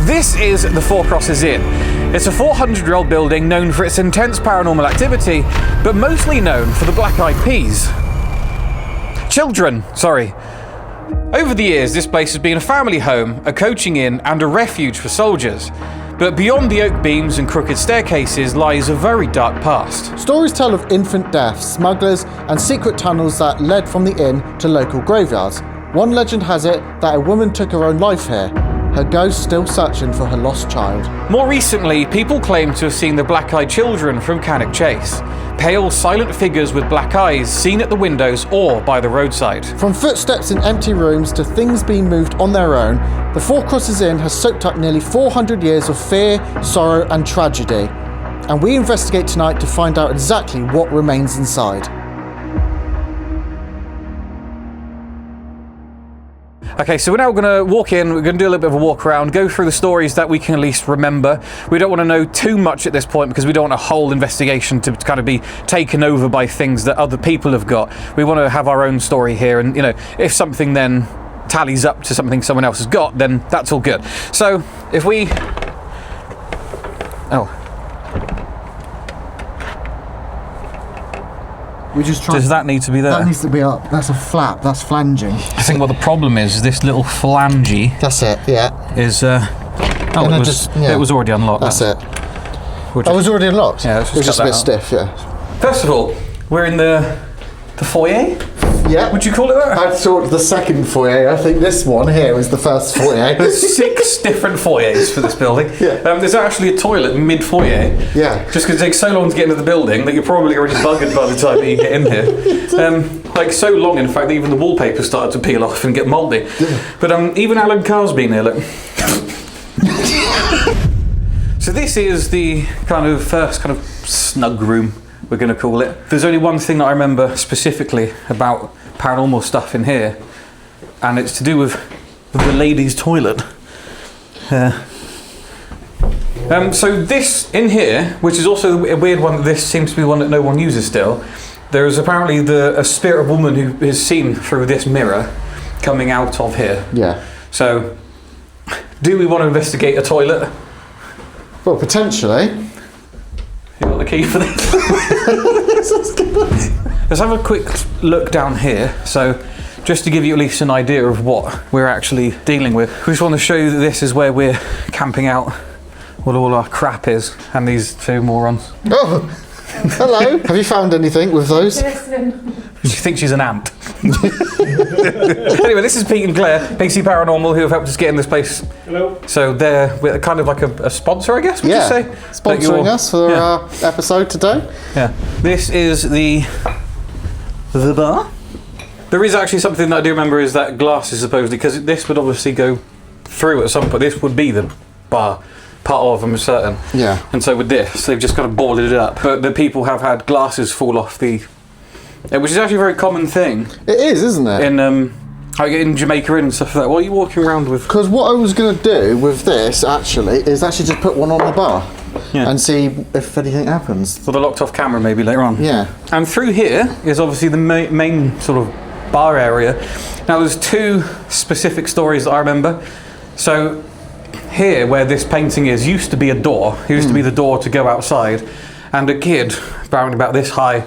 This is the Four Crosses Inn. It's a 400-year-old building known for its intense paranormal activity, but mostly known for the Black Eyed Peas. Children, sorry. Over the years, this place has been a family home, a coaching inn, and a refuge for soldiers. But beyond the oak beams and crooked staircases lies a very dark past. Stories tell of infant deaths, smugglers, and secret tunnels that led from the inn to local graveyards. One legend has it that a woman took her own life here, her ghost still searching for her lost child. More recently, people claim to have seen the black-eyed children from Cannock Chase. Pale, silent figures with black eyes seen at the windows or by the roadside. From footsteps in empty rooms to things being moved on their own, the Four Crosses Inn has soaked up nearly 400 years of fear, sorrow and tragedy. And we investigate tonight to find out exactly what remains inside. Okay, so we're now going to walk in, we're going to do a little bit of a walk around, go through the stories that we can at least remember. We don't want to know too much at this point because we don't want a whole investigation to kind of be taken over by things that other people have got. We want to have our own story here, and you know, if something then tallies up to something someone else has got, then that's all good. So, if we... Oh. We just try. Does that need to be there? That needs to be up. That's a flap. That's flanging. I think what the problem is this little flangy. That's it. Yeah. Is it was already unlocked. That's it. It was already unlocked. Yeah, it was just a bit stiff. Yeah. First of all, we're in the foyer. Yeah. Would you call it that? I thought the second foyer. I think this one here is the first foyer. There's 6 different foyers for this building. Yeah. There's actually a toilet mid-foyer. Yeah. Just because it takes so long to get into the building that you're probably already buggered by the time that you get in here. Like so long, in fact, that even the wallpaper started to peel off and get mouldy. Yeah. But even Alan Carr's been here, look. So this is the kind of first kind of snug room, we're going to call it. There's only one thing that I remember specifically about paranormal stuff in here, and it's to do with the ladies' toilet. So this in here, which is also a weird one, this seems to be one that no one uses still. There is apparently a spirit of woman who is seen through this mirror coming out of here. Yeah. So, do we want to investigate a toilet? Well, potentially. You got the key for this? Let's have a quick look down here. So, just to give you at least an idea of what we're actually dealing with, we just want to show you that this is where we're camping out, what all our crap is, and these 2 morons. Oh, hello. Have you found anything with those? She thinks she's an ant. Anyway, this is Pete and Claire, PC Paranormal, who have helped us get in this place. Hello. So we're kind of like a sponsor, I guess, would you say? Sponsoring us for our episode today. Yeah. This is the bar. There is actually something that I do remember is that glass is supposedly, because this would obviously go through at some point. This would be the bar. Part of, I'm certain. Yeah. And so with this, they've just kind of boarded it up. But the people have had glasses fall off which is actually a very common thing. It is, isn't it? In Jamaica and stuff like that. What are you walking around with? Because what I was going to do with this, actually, is just put one on the bar. Yeah. And see if anything happens. For the locked off camera maybe later on. Yeah. And through here is obviously the main sort of bar area. Now there's 2 specific stories that I remember. So here, where this painting is, used to be a door. It used to be the door to go outside. And a kid, apparently about this high,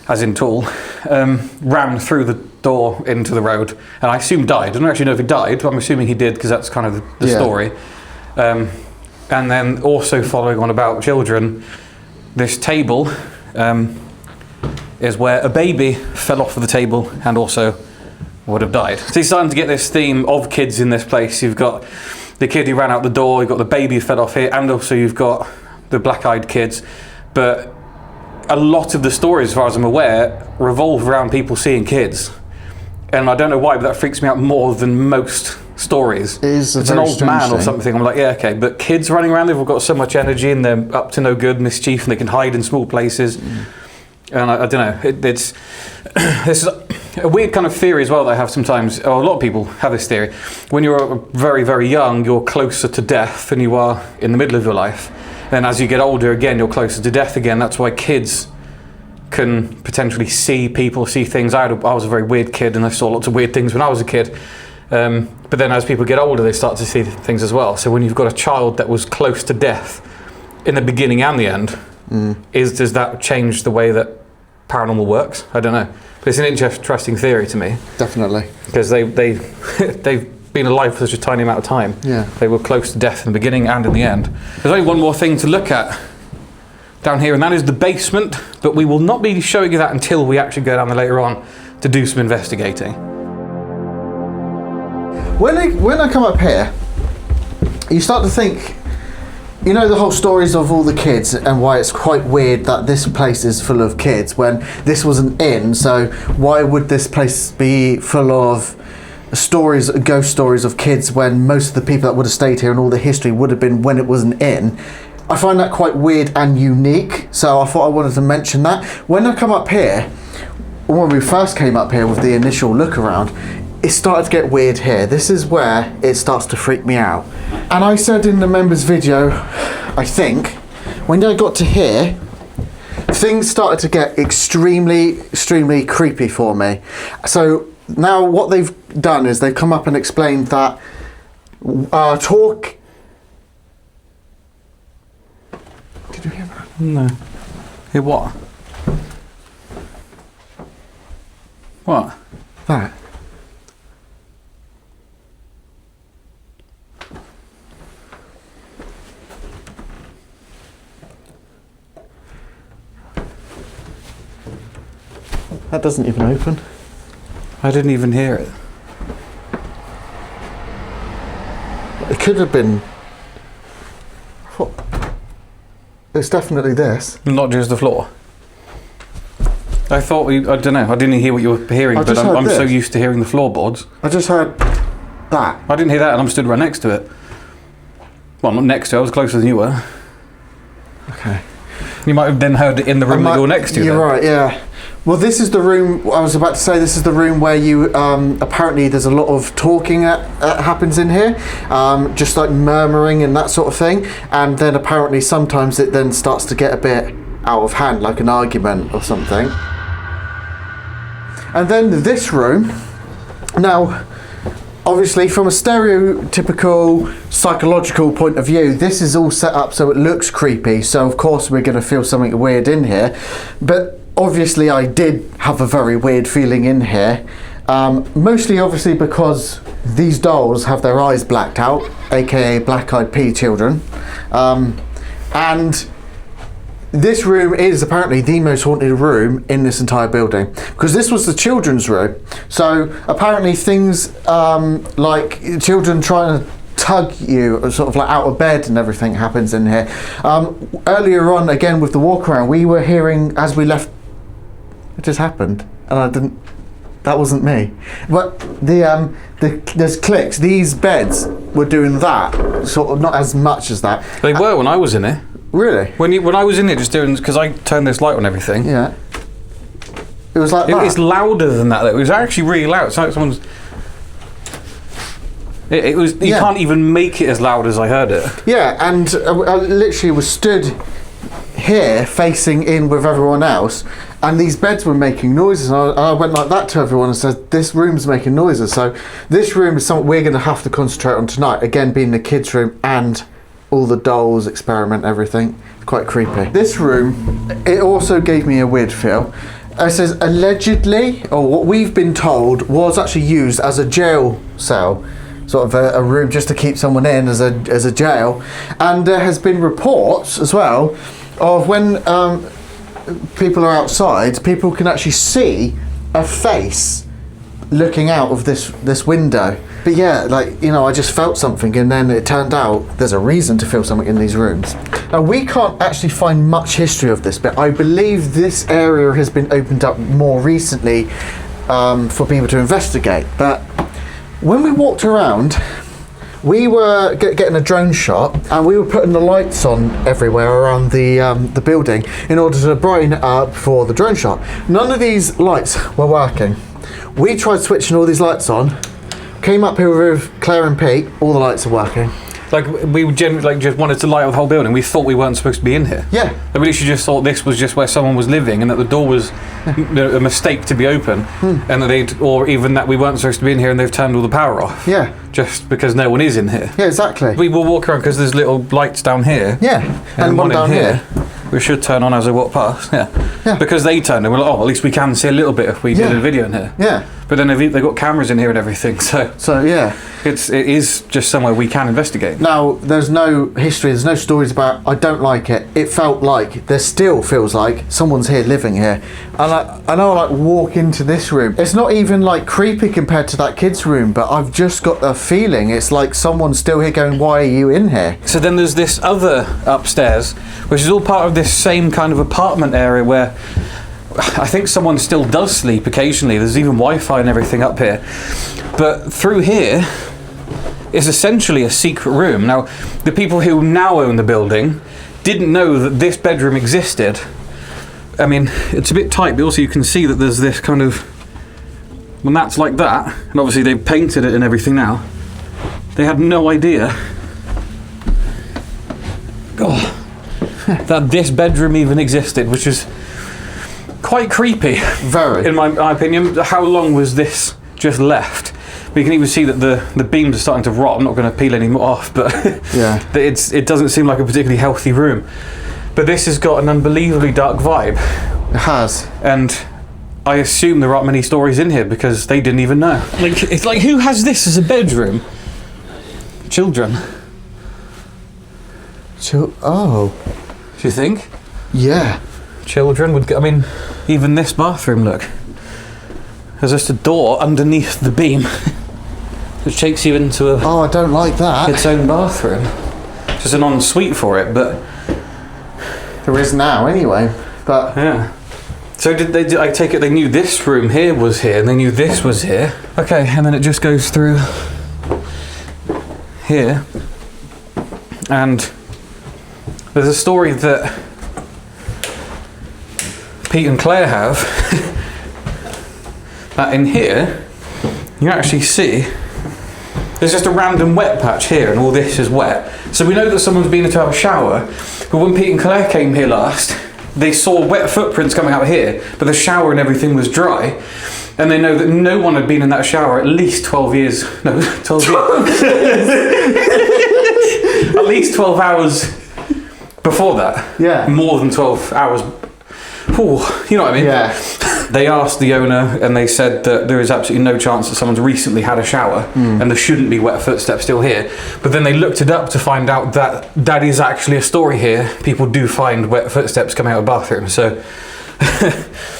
as in tall, ran through the door into the road. And I assume died. I don't actually know if he died, but I'm assuming he did because that's kind of the story. And then also following on about children, this table is where a baby fell off of the table and also would have died. So you're starting to get this theme of kids in this place. You've got the kid who ran out the door, you've got the baby who fell off here, and also you've got the black-eyed kids. But a lot of the stories, as far as I'm aware, revolve around people seeing kids. And I don't know why, but that freaks me out more than most stories. It's an old man or something. I'm like, yeah, okay. But kids running around, they've all got so much energy and they're up to no good mischief and they can hide in small places. And I don't know, this is a weird kind of theory as well that I have sometimes, or a lot of people have this theory. When you're very, very young, you're closer to death than you are in the middle of your life. And as you get older again, you're closer to death again. That's why kids can potentially see people, see things. I was a very weird kid and I saw lots of weird things when I was a kid. But then as people get older, they start to see things as well. So when you've got a child that was close to death in the beginning and the end, does that change the way that paranormal works? I don't know. But it's an interesting theory to me. Definitely. Because they've been alive for such a tiny amount of time. Yeah. They were close to death in the beginning and in the end. There's only one more thing to look at down here, and that is the basement, but we will not be showing you that until we actually go down there later on to do some investigating. When I come up here, you start to think, you know, the whole stories of all the kids and why it's quite weird that this place is full of kids when this was an inn, so why would this place be full of ghost stories of kids when most of the people that would have stayed here and all the history would have been when it was an inn? I find that quite weird and unique, so I thought I wanted to mention that. When I come up here, when we first came up here with the initial look around, it started to get weird here. This is where it starts to freak me out. And I said in the members video, I think, when I got to here, things started to get extremely creepy for me. So now what they've done is they've come up and explained that Did you hear that? No. Hear what? What? That. That doesn't even open. I didn't even hear it. It could have been. What? It's definitely this. Not just the floor. I thought I don't know. I didn't hear what you were hearing, but I'm so used to hearing the floorboards. I just heard that. I didn't hear that, and I'm stood right next to it. Well, not next to it. I was closer than you were. Okay. You might have then heard it in the room that you're next to. You're right. Yeah. Well, this is the room, I was about to say, this is the room where you, apparently there's a lot of talking that happens in here, just like murmuring and that sort of thing, and then apparently sometimes it then starts to get a bit out of hand, like an argument or something. And then this room, now, obviously from a stereotypical psychological point of view, this is all set up so it looks creepy, so of course we're going to feel something weird in here, but obviously I did have a very weird feeling in here, mostly obviously because these dolls have their eyes blacked out, aka black-eyed pea children, and this room is apparently the most haunted room in this entire building, because this was the children's room, so apparently things like children trying to tug you sort of like out of bed and everything happens in here. Earlier on, again with the walk around, we were hearing as we left, it just happened, and that wasn't me. But there's clicks. These beds were doing that, sort of, not as much as that. They were when I was in it. Really? When I was in it, just doing, because I turned this light on everything. Yeah. It was like that. It's louder than that. Though. It was actually really loud. It's like someone's. It was. You can't even make it as loud as I heard it. Yeah, and I literally was stood here facing in with everyone else, and these beds were making noises, and I went like that to everyone and said, this room's making noises. So this room is something we're going to have to concentrate on tonight, again being the kids' room and all the dolls, experiment, everything. It's quite creepy. This room, it also gave me a weird feel. It says allegedly, or what we've been told, was actually used as a jail cell, sort of a room just to keep someone in as a jail. And there has been reports as well of when people are outside, people can actually see a face looking out of this window. But yeah, like, you know, I just felt something, and then it turned out there's a reason to feel something in these rooms. Now, we can't actually find much history of this, but I believe this area has been opened up more recently for people to investigate. But when we walked around, we were getting a drone shot, and we were putting the lights on everywhere around the building in order to brighten it up for the drone shot. None of these lights were working. We tried switching all these lights on, came up here with Claire and Pete, all the lights are working. Like, we generally just wanted to light up the whole building. We thought we weren't supposed to be in here. Yeah. Like, we literally just thought this was just where someone was living and that the door was a mistake to be open, and that or even that we weren't supposed to be in here and they've turned all the power off. Yeah. Just because no one is in here. Yeah, exactly. We will walk around because there's little lights down here. Yeah. And one down here. We should turn on as I walk past. Yeah. Yeah. Because they turned and we're like, oh, at least we can see a little bit if we did a video in here. Yeah. But then they've got cameras in here and everything, so yeah. it is just somewhere we can investigate. Now, there's no history, there's no stories about, I don't like it. It felt like, there still feels like, someone's here, living here. And I know I walk into this room. It's not even like creepy compared to that kid's room, but I've just got a feeling it's like someone's still here going, why are you in here? So then there's this other upstairs, which is all part of this same kind of apartment area where I think someone still does sleep occasionally. There's even Wi-Fi and everything up here. But through here is essentially a secret room. Now, the people who now own the building didn't know that this bedroom existed. I mean, it's a bit tight, but also you can see that there's this kind of... When that's like that, and obviously they've painted it and everything now, they had no idea that this bedroom even existed, which is quite creepy. Very. In my opinion. How long was this just left? We can even see that the beams are starting to rot. I'm not going to peel any more off, but yeah, it doesn't seem like a particularly healthy room. But this has got an unbelievably dark vibe. It has. And I assume there aren't many stories in here because they didn't even know. Like, it's like, who has this as a bedroom? Children. Oh. Do you think? Yeah. Children would I mean, even this bathroom, look. There's just a door underneath the beam which takes you into Oh, I don't like that. its own bathroom. Just an ensuite for it, but... There is now, anyway. But... Yeah. So I take it they knew this room here was here, and they knew this was here. Okay, and then it just goes through here. And there's a story that Pete and Claire have that in here you actually see there's just a random wet patch here and all this is wet. So we know that someone's been in to have a shower, but when Pete and Claire came here last, they saw wet footprints coming out here, but the shower and everything was dry. And they know that no one had been in that shower at least 12 years. No, 12 years. At least 12 hours before that. Yeah. More than 12 hours. Ooh, you know what I mean? Yeah. They asked the owner and they said that there is absolutely no chance that someone's recently had a shower and there shouldn't be wet footsteps still here. But then they looked it up to find out that that is actually a story here. People do find wet footsteps coming out of bathrooms. So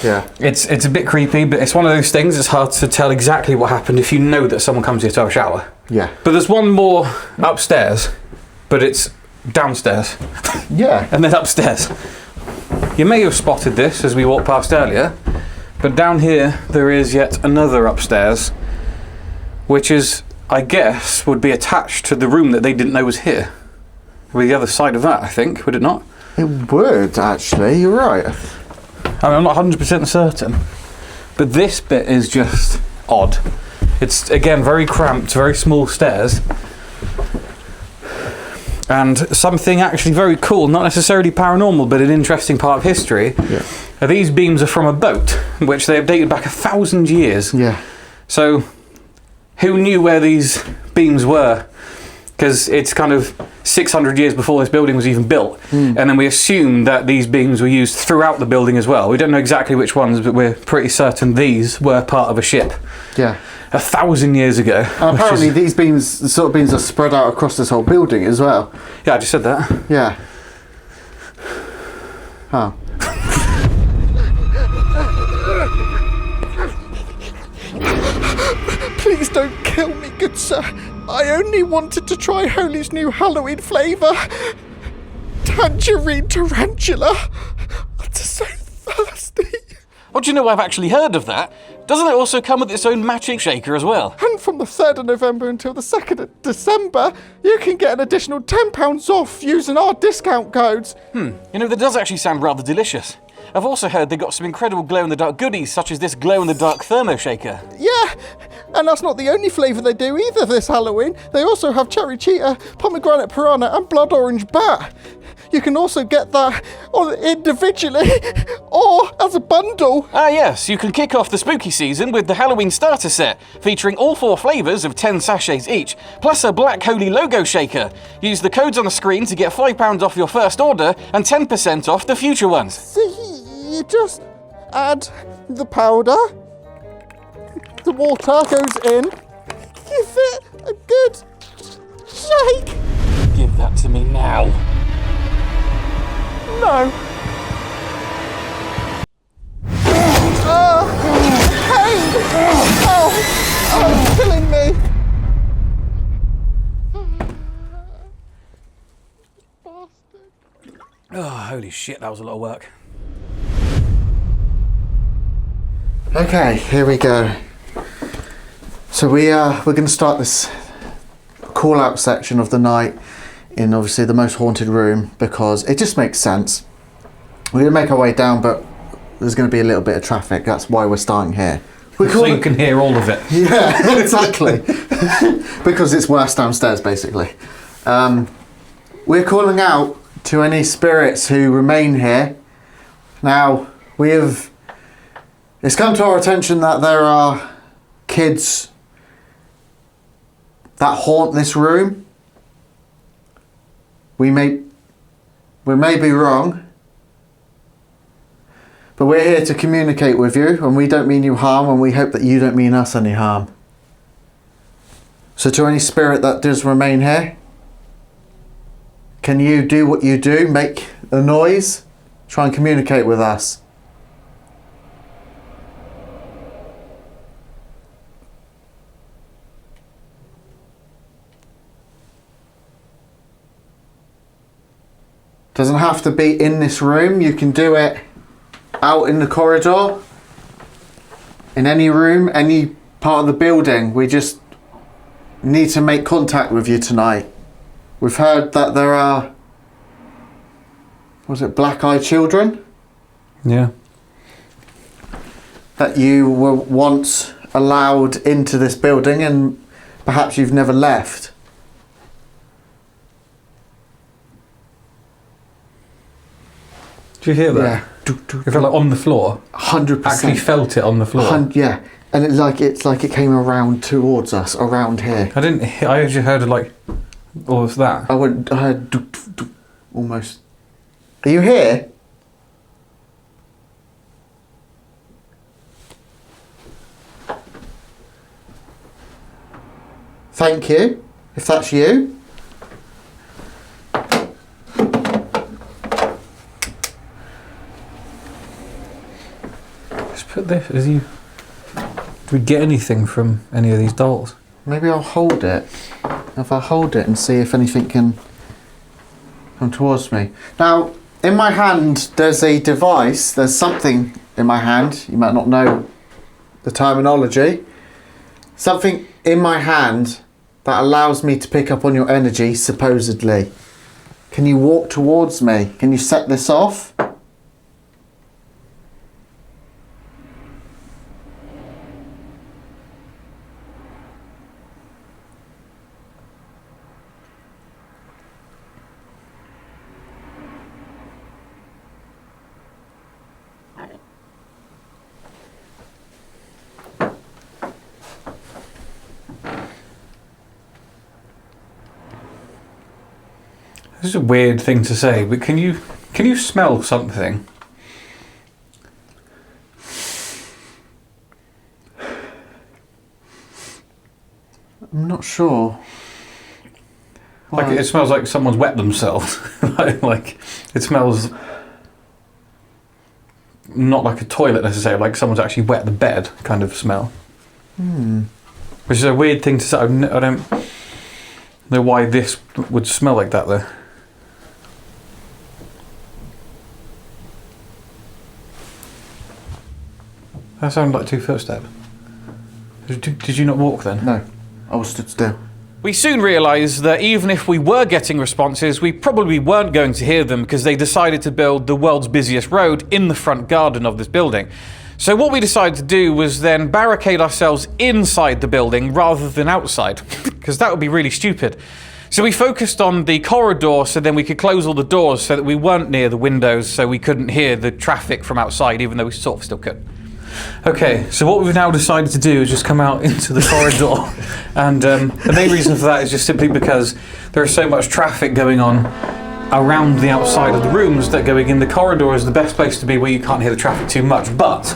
yeah, it's a bit creepy, but it's one of those things. It's hard to tell exactly what happened if you know that someone comes here to have a shower. Yeah. But there's one more upstairs, but it's downstairs. Yeah. And then upstairs. You may have spotted this as we walked past earlier, but down here there is yet another upstairs, which is, I guess, would be attached to the room that they didn't know was here. It would be the other side of that, I think, would it not? It would, actually, you're right. I mean, I'm not 100% certain, but this bit is just odd. It's, again, very cramped, very small stairs. And something actually very cool, not necessarily paranormal, but an interesting part of history. Yeah. These beams are from a boat, which they have dated back 1,000 years. Yeah. So, who knew where these beams were? Because it's kind of 600 years before this building was even built. And then we assume that these beams were used throughout the building as well. We don't know exactly which ones, but we're pretty certain these were part of a ship. Yeah. 1,000 years ago. And apparently these beams, the sort of beams, are spread out across this whole building as well. Yeah, I just said that. Yeah. Oh. Please don't kill me, good sir. I only wanted to try Holy's new Halloween flavour. Tangerine tarantula. I'm just so thirsty. Oh, do you know I've actually heard of that? Doesn't it also come with its own matching shaker as well? And from the 3rd of November until the 2nd of December, you can get an additional £10 off using our discount codes. You know, that does actually sound rather delicious. I've also heard they got some incredible glow-in-the-dark goodies, such as this glow-in-the-dark thermo shaker. Yeah, And that's not the only flavour they do either this Halloween. They also have cherry cheetah, pomegranate piranha and blood orange bat. You can also get that individually or as a bundle. Ah yes, you can kick off the spooky season with the Halloween starter set, featuring all 4 flavours of 10 sachets each, plus a Black Holy logo shaker. Use the codes on the screen to get £5 off your first order and 10% off the future ones. So you just add the powder, the water goes in, give it a good shake. Give that to me now. No. Pain! Oh, it's killing me. Oh, holy shit, that was a lot of work. Okay, here we go. So we're going to start this call-out section of the night in obviously the most haunted room because it just makes sense. We're going to make our way down, but there's going to be a little bit of traffic. That's why we're starting here. So you can hear all of it. Yeah, exactly. Because it's worse downstairs, basically. We're calling out to any spirits who remain here. Now, it's come to our attention that there are kids that haunt this room. We may be wrong, but we're here to communicate with you, and we don't mean you harm, and we hope that you don't mean us any harm. So to any spirit that does remain here, can you do what you do, make a noise, try and communicate with us? Doesn't have to be in this room, you can do it out in the corridor, in any room, any part of the building. We just need to make contact with you tonight. We've heard that there are, was it black-eyed children? Yeah. That you were once allowed into this building and perhaps you've never left. Do you hear that? Yeah. It felt like on the floor. 100%. Actually felt it on the floor. Yeah, and it's like it came around towards us, around here. I actually heard like all of that. I heard almost. Are you here? Thank you, if that's you. Put this as you. Do we get anything from any of these dolls? Maybe I'll hold it. If I hold it and see if anything can come towards me. Now, in my hand, there's a device. There's something in my hand. You might not know the terminology. Something in my hand that allows me to pick up on your energy, supposedly. Can you walk towards me? Can you set this off? This is a weird thing to say, but can you smell something? I'm not sure. Like it smells like someone's wet themselves. like it smells not like a toilet necessarily, like someone's actually wet the bed kind of smell. Which is a weird thing to say. I don't know why this would smell like that though. That sounded like 2 footsteps. Did you not walk then? No, I was stood still. We soon realised that even if we were getting responses, we probably weren't going to hear them because they decided to build the world's busiest road in the front garden of this building. So what we decided to do was then barricade ourselves inside the building rather than outside, because that would be really stupid. So we focused on the corridor so then we could close all the doors so that we weren't near the windows so we couldn't hear the traffic from outside, even though we sort of still could. Okay, so what we've now decided to do is just come out into the corridor, and the main reason for that is just simply because there is so much traffic going on around the outside of the rooms that going in the corridor is the best place to be where you can't hear the traffic too much. But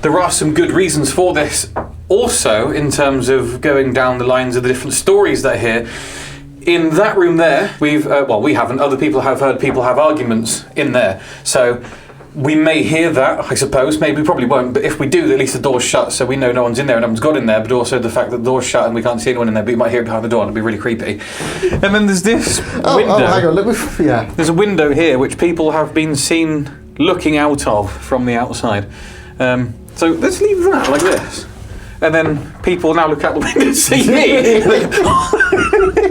there are some good reasons for this also in terms of going down the lines of the different stories that are here. In that room there, we haven't, other people have heard people have arguments in there. So we may hear that, I suppose. Maybe we probably won't, but if we do, at least the door's shut, so we know no one's in there and no one's got in there, but also the fact that the door's shut and we can't see anyone in there, but you might hear it behind the door and it'll be really creepy. And then there's this window. Oh, hang on, let me... Yeah. There's a window here which people have been seen looking out of from the outside. So let's leave that like this. And then people now look out the window and see me.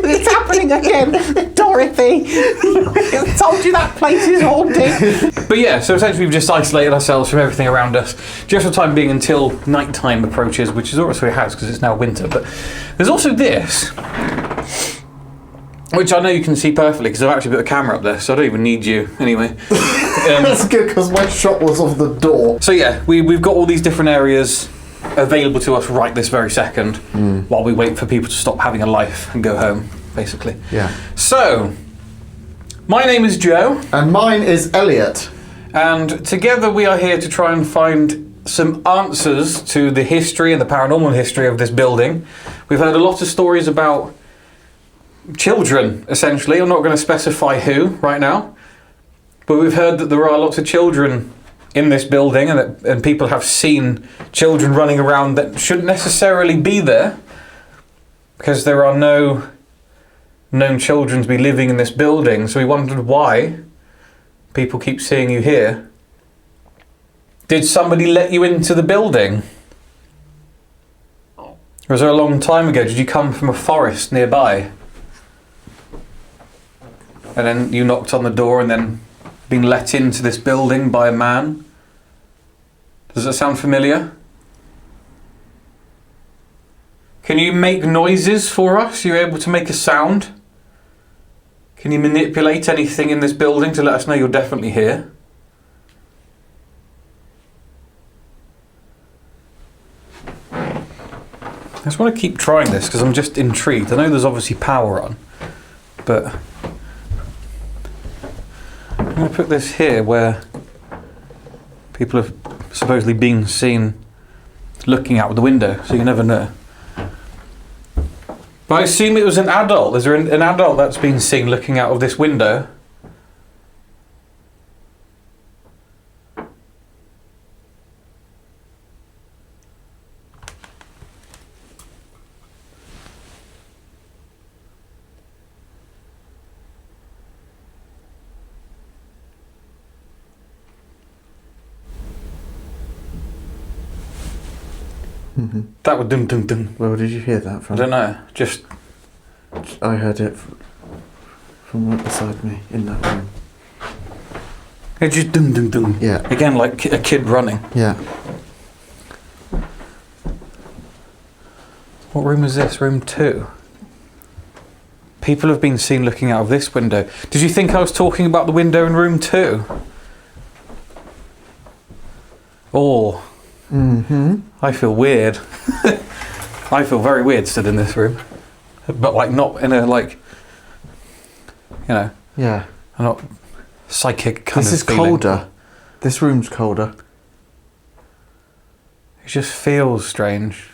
It's happening again, Dorothy. I told you that place is haunted. But yeah, so essentially we've just isolated ourselves from everything around us, just for the time being until nighttime approaches, which is also it has because it's now winter. But there's also this, which I know you can see perfectly because I've actually put a camera up there, so I don't even need you anyway. That's good because my shot was of the door. So yeah, we've got all these different areas available to us right this very second while we wait for people to stop having a life and go home, basically. Yeah. So, my name is Joe. And mine is Elliot. And together we are here to try and find some answers to the history and the paranormal history of this building. We've heard a lot of stories about children, essentially. I'm not going to specify who right now. But we've heard that there are lots of children in this building and people have seen children running around that shouldn't necessarily be there because there are no known children to be living in this building. So we wondered why people keep seeing you here. Did somebody let you into the building? Or was there a long time ago? Did you come from a forest nearby? And then you knocked on the door and then been let into this building by a man? Does that sound familiar? Can you make noises for us? Are you able to make a sound? Can you manipulate anything in this building to let us know you're definitely here? I just want to keep trying this because I'm just intrigued. I know there's obviously power on, but I'm going to put this here where people have supposedly been seen looking out the window, so you never know. But I assume it was an adult. Is there an adult that's been seen looking out of this window? That would dum dum dum. Where did you hear that from? I don't know. Just I heard it from right beside me in that room. it just dum dum dum. Yeah. Again, like a kid running. Yeah. What room is this? Room 2. People have been seen looking out of this window. Did you think I was talking about the window in room 2? Or I feel weird. I feel very weird stood in this room. But like not in a like, you know, Yeah. I'm not psychic kind This of is feeling. colder. This room's colder. It just feels strange.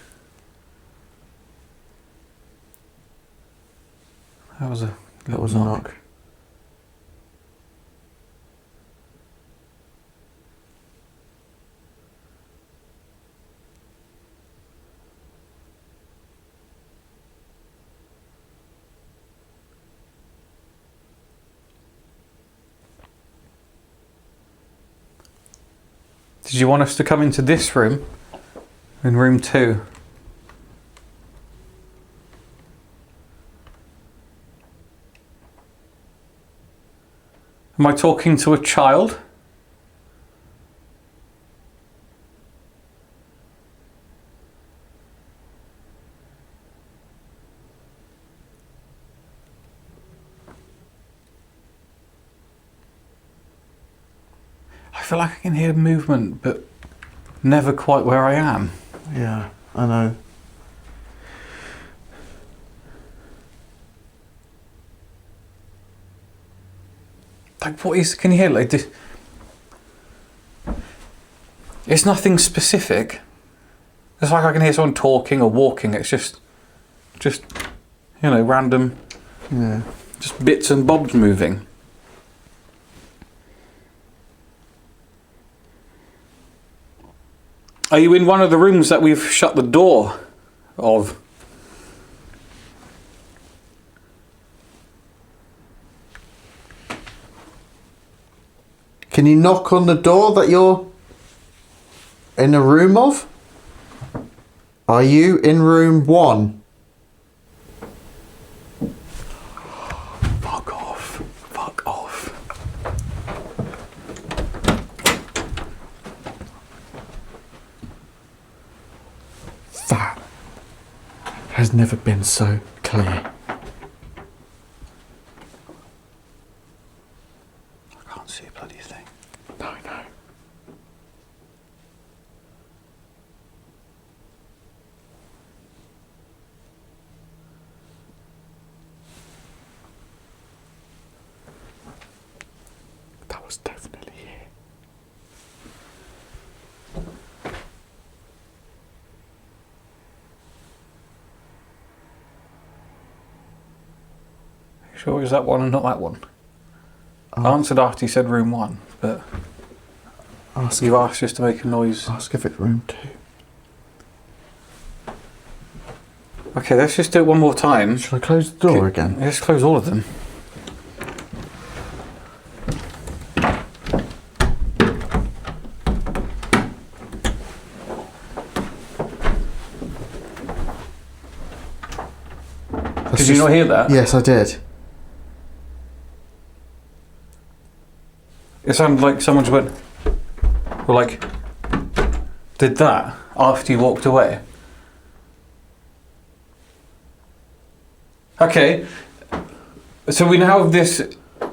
That was a That was a knock. Did you want us to come into this room? In room 2? Am I talking to a child? I feel like I can hear movement, but never quite where I am. Yeah, I know. Like, what is? Can you hear like this? It's nothing specific. It's like I can hear someone talking or walking. It's just you know, random. Yeah. Just bits and bobs moving. Are you in one of the rooms that we've shut the door of? Can you knock on the door that you're in a room of? Are you in room 1? Fuck off. Fuck off. That has never been so clear. I can't see a bloody thing. No, no. That was definitely here. Sure, is that one and not that one? I answered after you said room 1, but you've asked just to make a noise. Ask if it's room 2. Okay, let's just do it one more time. Should I close the door again? Let's close all of them. Did you not hear that? Yes, I did. It sounded like someone just went, or like, did that after you walked away. Okay, so we now have this,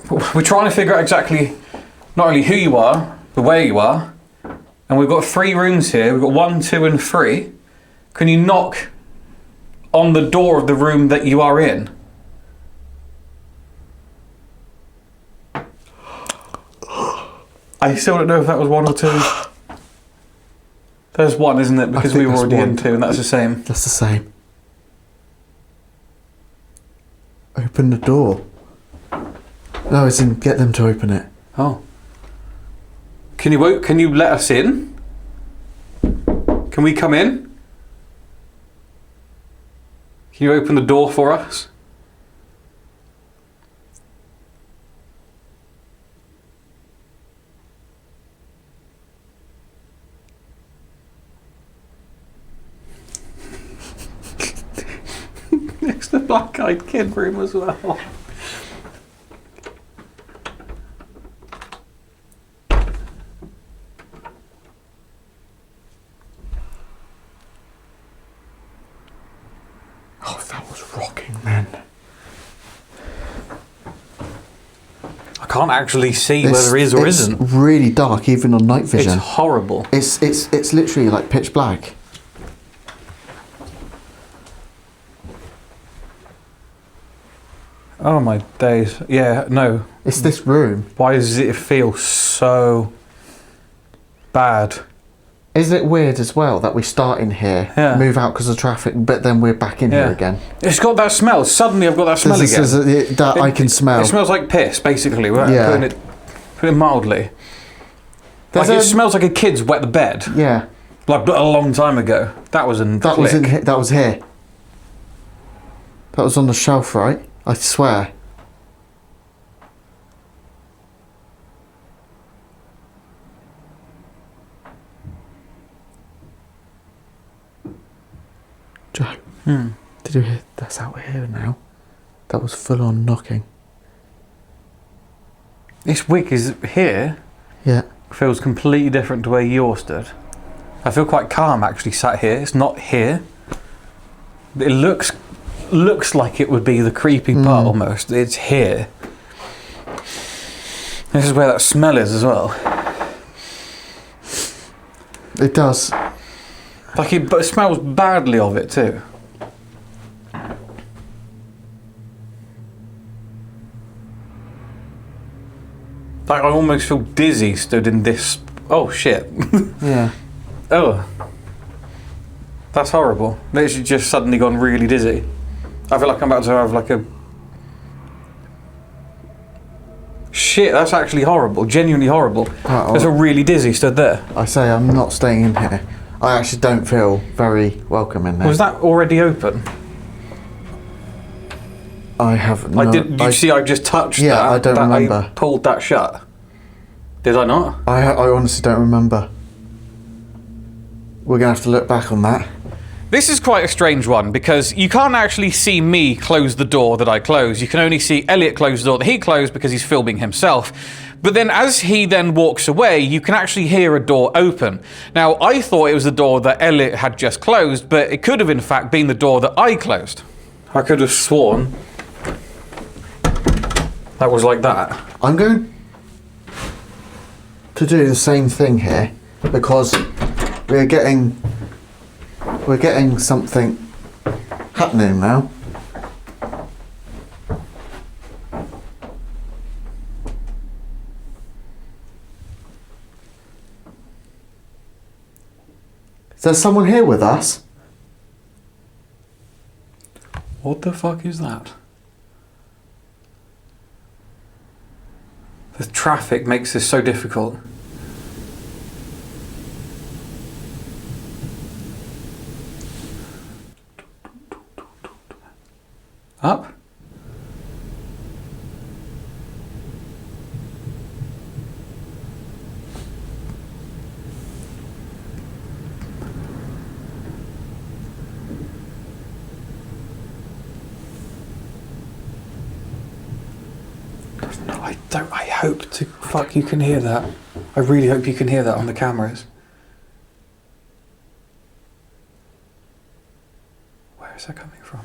we're trying to figure out exactly not only who you are, but where you are. And we've got 3 rooms here. We've got 1, 2 and 3. Can you knock on the door of the room that you are in? I still don't know if that was 1 or 2. There's 1, isn't it? Because we were already in 2, and that's the same. That's the same. Open the door. No, it's in get them to open it. Oh. Can you let us in? Can we come in? Can you open the door for us? It's the black-eyed kid room as well. Oh, that was rocking, man. I can't actually see whether there is or isn't. It's really dark, even on night vision. It's horrible. It's literally like pitch black. Oh my days. Yeah, no. It's this room. Why does it feel so bad? Isn't it weird as well that we start in here, Yeah. move out because of traffic, but then we're back in here again? It's got that smell. Suddenly I've got that smell again. That I can smell. It smells like piss, basically. We're Yeah. putting it mildly. There's Like it smells like a kid's wet the bed. Yeah. Like a long time ago. That was in That was here. That was on the shelf, right? I swear. Joe, did you hear? That's out here now. That was full on knocking. This wick is here. Yeah. Feels completely different to where you're stood. I feel quite calm actually sat here. It's not here. It looks like it would be the creepy part almost. It's here. This is where that smell is as well. It does. Like but it smells badly of it too. Like I almost feel dizzy stood in this. Oh shit. Yeah. Oh. That's horrible. Literally just suddenly gone really dizzy. I feel like I'm about to have like a... Shit, that's actually horrible. Genuinely horrible. There's a really dizzy stood there. I say I'm not staying in here. I actually don't feel very welcome in there. Was that already open? I have no... Did you see I just touched that? Yeah, I don't remember. I pulled that shut. Did I not? I honestly don't remember. We're going to have to look back on that. This is quite a strange one because you can't actually see me close the door that I closed. You can only see Elliot close the door that he closed because he's filming himself. But then as he then walks away, you can actually hear a door open. Now, I thought it was the door that Elliot had just closed, but it could have in fact been the door that I closed. I could have sworn that was like that. I'm going to do the same thing here because we're getting something happening now. Is there someone here with us? What the fuck is that? The traffic makes this so difficult. Up? No, I hope to fuck you can hear that. I really hope you can hear that on the cameras. Where is that coming from?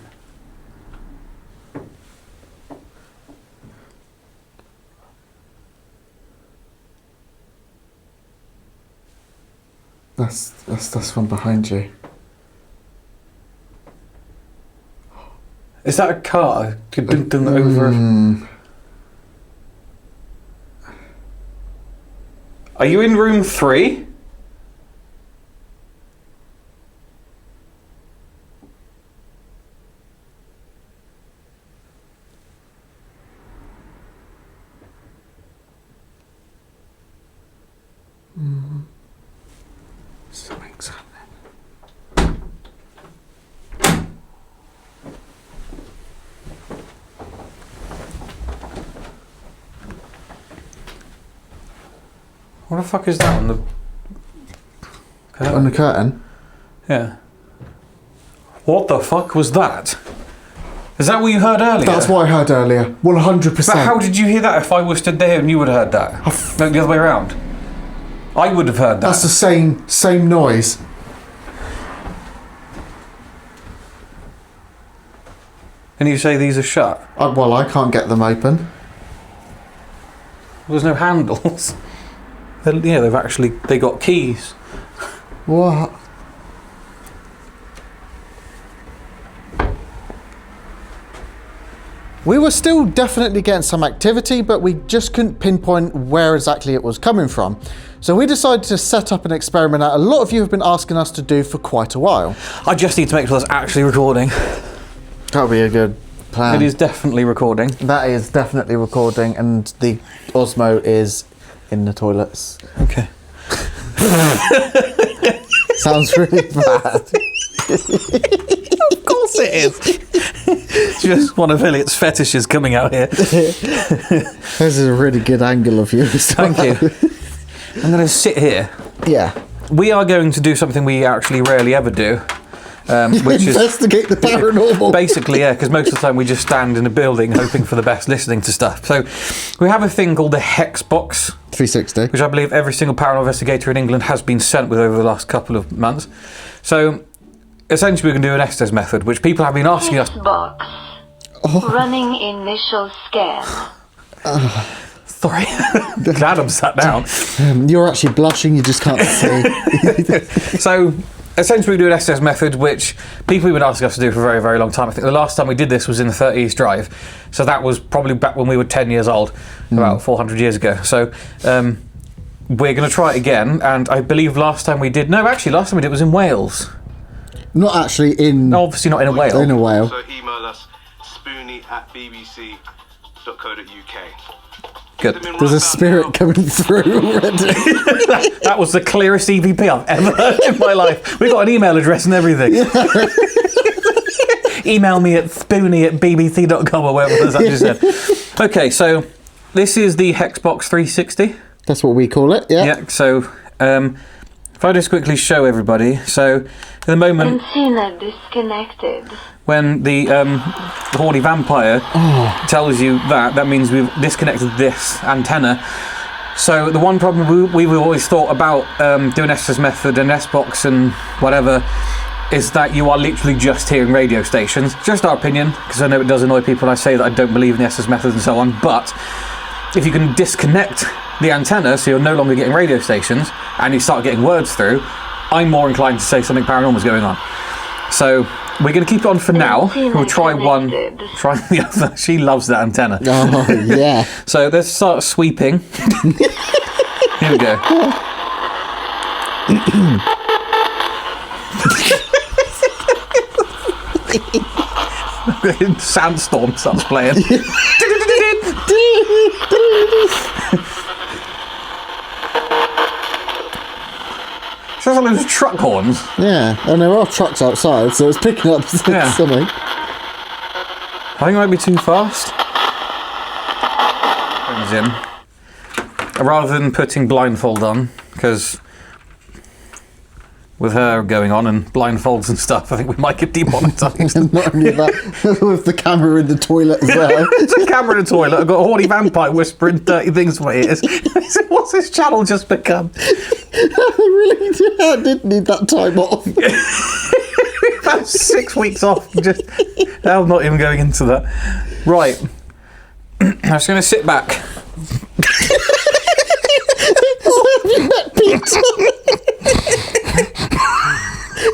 That's from behind you. Is that a car? Over. Are you in room 3? Something's happening. What the fuck is that on the curtain? On the curtain? Yeah. What the fuck was that? Is that what you heard earlier? That's what I heard earlier. 100%. But how did you hear that if I was stood there and you would have heard that? No, the other way around. I would have heard that. That's the same noise. And you say these are shut? Well, I can't get them open. There's no handles. Yeah, they got keys. What? We were still definitely getting some activity, but we just couldn't pinpoint where exactly it was coming from. So we decided to set up an experiment that a lot of you have been asking us to do for quite a while. I just need to make sure that's actually recording. That'll be a good plan. It is definitely recording. That is definitely recording, and the Osmo is in the toilets. Okay. Sounds really bad. Of course it is. Just one of Elliot's fetishes coming out here. This is a really good angle of you. Thank you. I'm going to sit here. Yeah. We are going to do something we actually rarely ever do. which is Investigate the paranormal. basically, yeah, because most of the time we just stand in a building hoping for the best, listening to stuff. So we have a thing called the Hex Box, 360. which I believe every single paranormal investigator in England has been sent with over the last couple of months. So essentially we can do an Estes method, which people have been asking us. Box. Running initial scan. Sorry, glad I'm sat down. You're actually blushing, you just can't see. So essentially we do an Estes method, which people have been asking us to do for a very, very long time. I think the last time we did this was in the 30 East Drive. So that was probably back when we were 10 years old, about 400 years ago. So we're going to try it again. And I believe last time we did it was in Wales. Not actually in... No, obviously not in a whale. In a whale. So email us spoony@bbc.co.uk. Good. There's a spirit coming through already. That was the clearest EVP I've ever heard in my life. We've got an email address and everything. Email me at spoony@bbc.com or whatever it was I just said. Okay, so this is the Hexbox 360. That's what we call it, yeah. Yeah, so if I just quickly show everybody. So at the moment, Antenna disconnected. when the horny vampire tells you that means we've disconnected this antenna. So the one problem we've always thought about doing Estes method and S-Box and whatever is that you are literally just hearing radio stations. Just our opinion, because I know it does annoy people when I say that I don't believe in the Estes method and so on, but if you can disconnect the antenna so you're no longer getting radio stations and you start getting words through, I'm more inclined to say something paranormal is going on. So we're going to keep it on for now. We'll try one, try the other. She loves that antenna. Oh, yeah. So let's start sweeping. Here we go. Sandstorm starts playing. Sounds like those truck horns. Yeah, and there are trucks outside, so it's picking up something. I think it might be too fast. Brings in. Rather than putting blindfold on, because with her going on and blindfolds and stuff, I think we might get demonetized. Not only that, with the camera in the toilet as well. There's a camera in the toilet. I've got a horny vampire whispering dirty things in my ears. What's this channel just become? I really did need that time off. About 6 weeks off. I'm not even going into that. Right. I'm just going to sit back. Peter.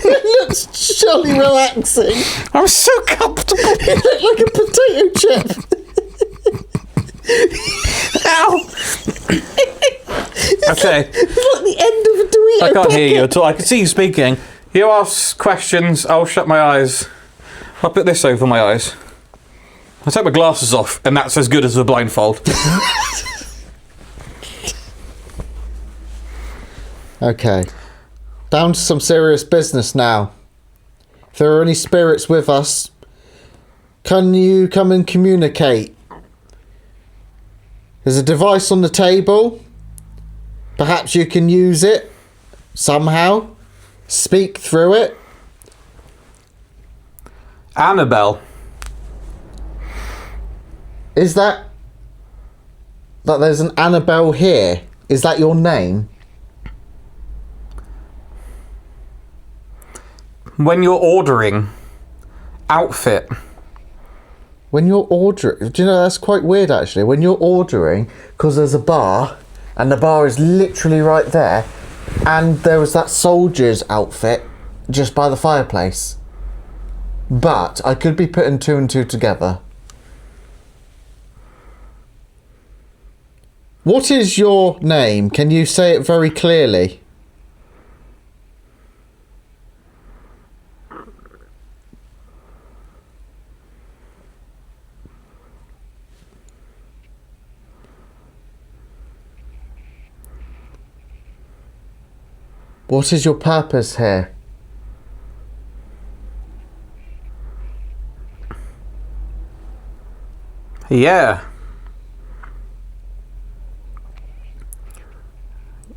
It looks jolly relaxing. I'm so comfortable. You look like a potato chip. Ow! Okay. It's like the end of a Dorito I can't packet. hear you at all. I can see you speaking. You ask questions, I'll shut my eyes. I'll put this over my eyes. I'll take my glasses off, and that's as good as a blindfold. Okay. Down to some serious business now. If there are any spirits with us, can you come and communicate? There's a device on the table. Perhaps you can use it somehow. Speak through it. Annabelle. Is that there's an Annabelle here? Is that your name? When you're ordering outfit. When you're ordering, do you know, that's quite weird actually. When you're ordering, because there's a bar, and the bar is literally right there, and there was that soldier's outfit just by the fireplace. But I could be putting two and two together. What is your name? Can you say it very clearly? What is your purpose here? Yeah.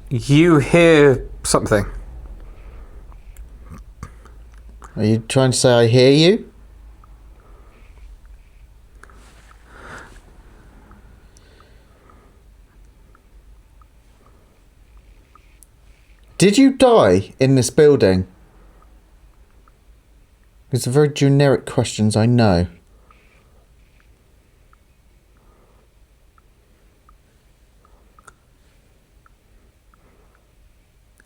You hear something. Are you trying to say I hear you? Did you die in this building? These are very generic questions, I know.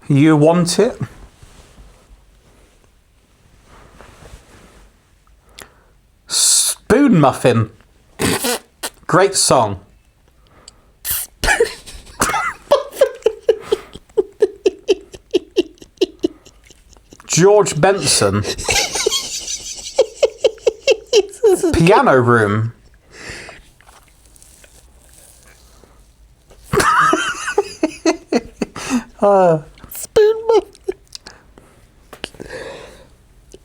You want it? Spoon Muffin. Great song. George Benson. Piano Room. Spoon Muffin.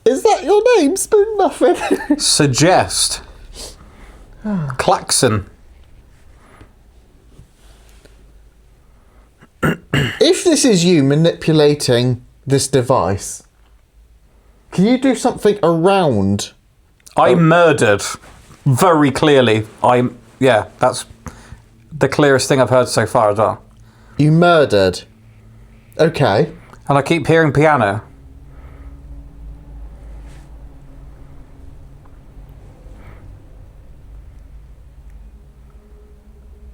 Is that your name, Spoon Muffin? Suggest. Klaxon. If this is you manipulating this device, can you do something around? I murdered. Very clearly. Yeah, that's the clearest thing I've heard so far as well. You murdered. Okay. And I keep hearing piano.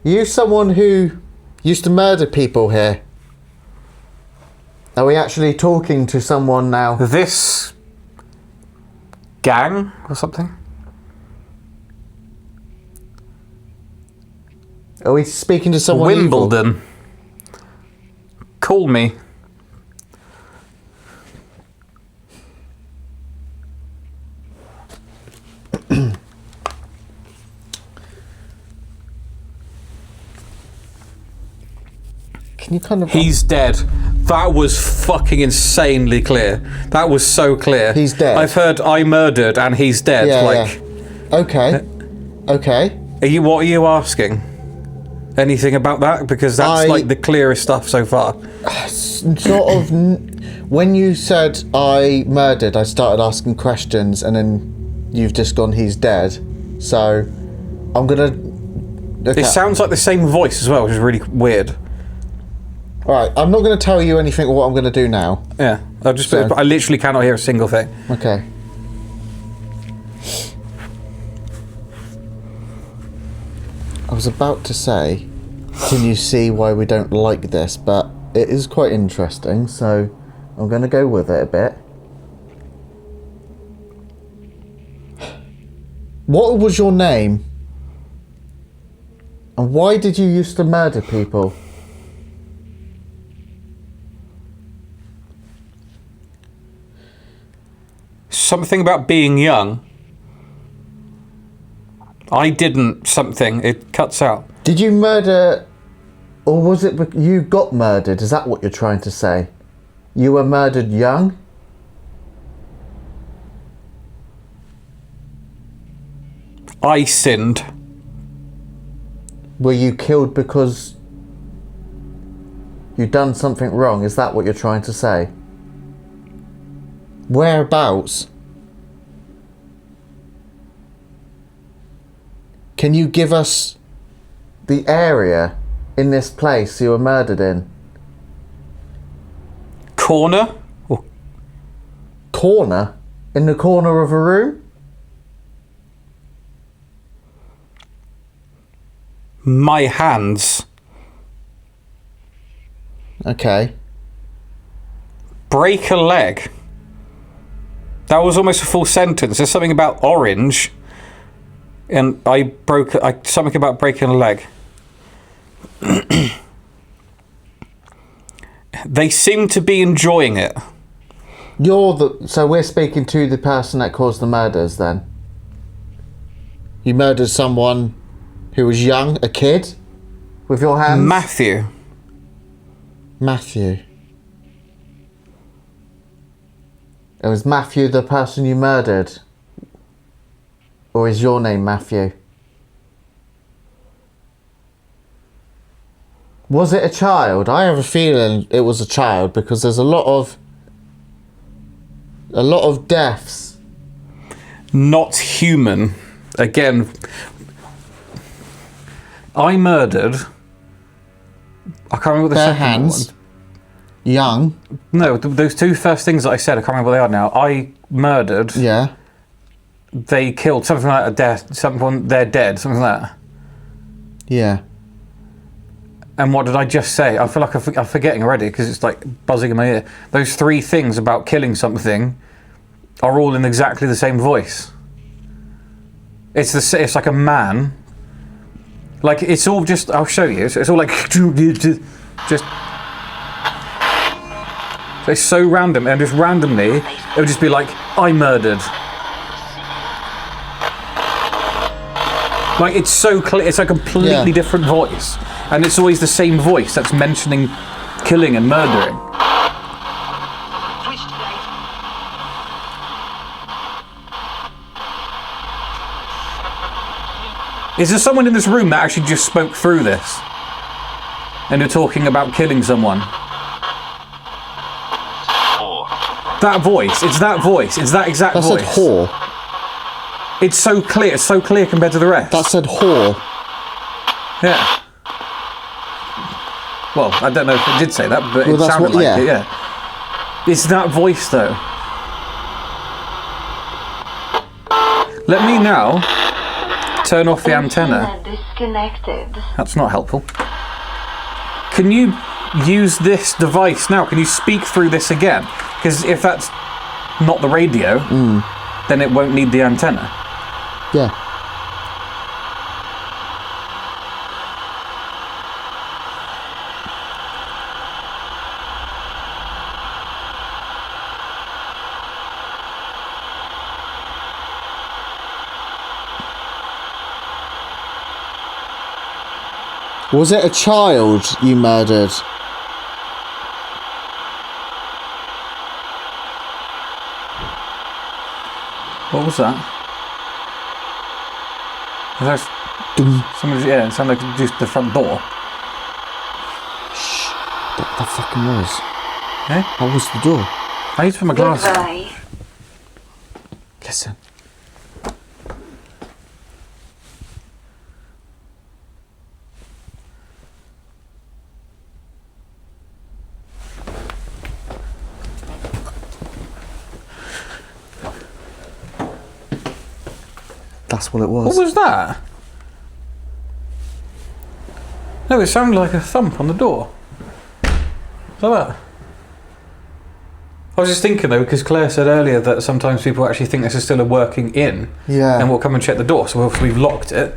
You someone who used to murder people here? Are we actually talking to someone now? This gang or something? Are we speaking to someone evil? Wimbledon. Call me. Can you kind of... He's dead. That was fucking insanely clear. That was so clear. He's dead. I've heard I murdered and he's dead. Yeah, like, yeah. Okay. Okay. What are you asking? Anything about that? Because that's like the clearest stuff so far. Sort of... When you said I murdered, I started asking questions, and then you've just gone, he's dead. So, I'm gonna... Okay. It sounds like the same voice as well, which is really weird. Alright, I'm not going to tell you anything of what I'm going to do now. Yeah, I literally cannot hear a single thing. Okay. I was about to say, can you see why we don't like this? But it is quite interesting, so I'm going to go with it a bit. What was your name? And why did you used to murder people? Something about being young. I didn't something. It cuts out. Did you murder... Or was it you got murdered? Is that what you're trying to say? You were murdered young? I sinned. Were you killed because you done something wrong? Is that what you're trying to say? Whereabouts? Can you give us the area in this place you were murdered in? Corner? Corner? In the corner of a room? My hands. Okay. Break a leg. That was almost a full sentence. There's something about orange. And something about breaking a leg. They seem to be enjoying it. So we're speaking to the person that caused the murders then? You murdered someone who was young, a kid, with your hands? Matthew. Matthew. It was Matthew the person you murdered? Or is your name Matthew? Was it a child? I have a feeling it was a child because there's a lot of A lot of deaths. Not human. Again, I murdered. I can't remember what the Bare second hands. one. Young. No, those two first things that I said, I can't remember what they are now. I murdered. Yeah. They killed something like a death. Someone, they're dead. Something like that. Yeah. And what did I just say? I feel like I'm forgetting already because it's like buzzing in my ear. Those three things about killing something are all in exactly the same voice. It's like a man. Like it's all just. I'll show you. It's all like just. It's so random, and just randomly, it would just be like, I murdered. Like it's so clear. It's a completely different voice, and it's always the same voice that's mentioning killing and murdering. Is there someone in this room that actually just spoke through this? And they're talking about killing someone? That voice, it's that voice, it's that exact voice. That said whore. It's so clear compared to the rest. That said whore. Yeah. Well, I don't know if it did say that, but Well, it sounded like yeah. it, yeah. It's that voice, though. Let me now turn off the antenna. Disconnected. That's not helpful. Can you use this device now? Can you speak through this again? Because if that's not the radio, then it won't need the antenna. Yeah. Was it a child you murdered? What was that? Was that somebody? Yeah, it sounded like just the front door. That fucking was. Eh? That was the door. I need to put my glasses on. Goodbye. Listen. That's what it was. What was that? No, it sounded like a thump on the door. Like that. I was just thinking though, because Claire said earlier that sometimes people actually think this is still a working inn. Yeah. And we'll come and check the door, so if we've locked it.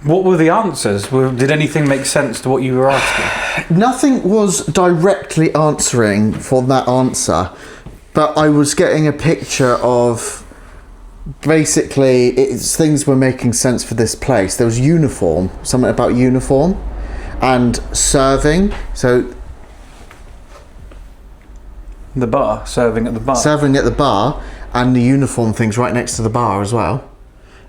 What were the answers? Did anything make sense to what you were asking? Nothing was directly answering for that answer, but I was getting a picture of basically things were making sense for this place. There was uniform, something about uniform, and serving. So The bar, serving at the bar. serving at the bar, and the uniform things right next to the bar as well,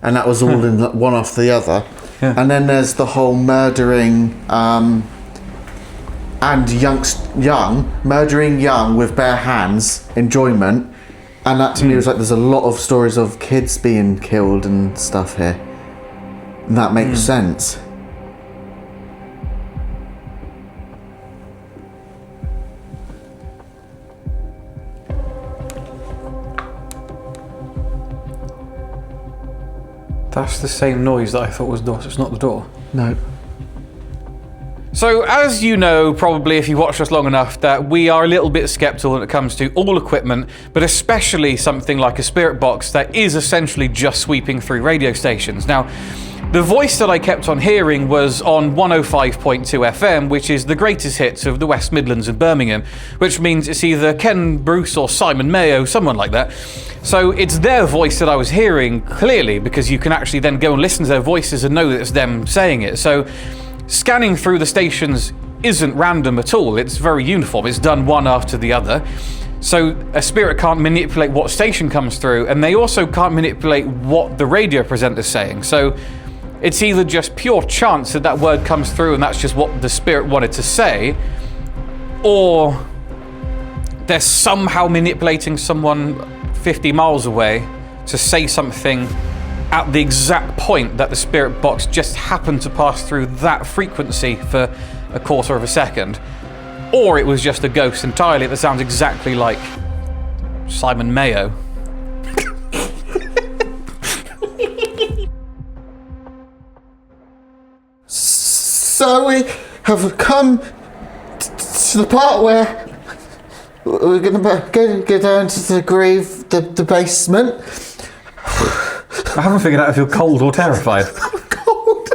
and that was all in one after the other. Yeah. And then there's the whole murdering and murdering young with bare hands enjoyment, and that to me was like there's a lot of stories of kids being killed and stuff here, and that makes sense. That's the same noise that I thought was the door, so it's not the door. No. So, as you know, probably if you watched us long enough, that we are a little bit skeptical when it comes to all equipment, but especially something like a spirit box that is essentially just sweeping through radio stations. Now, the voice that I kept on hearing was on 105.2 FM, which is the greatest hits of the West Midlands and Birmingham, which means it's either Ken Bruce or Simon Mayo, someone like that. So it's their voice that I was hearing clearly, because you can actually then go and listen to their voices and know that it's them saying it. So scanning through the stations isn't random at all. It's very uniform. It's done one after the other. So a spirit can't manipulate what station comes through, and they also can't manipulate what the radio presenter's saying. So It's either just pure chance that that word comes through and that's just what the spirit wanted to say, or they're somehow manipulating someone 50 miles away to say something at the exact point that the spirit box just happened to pass through that frequency for a quarter of a second. Or it was just a ghost entirely that sounds exactly like Simon Mayo. So we have come to the part where we're going to go down to the grave, the basement. I haven't figured out if you're cold or terrified. Cold.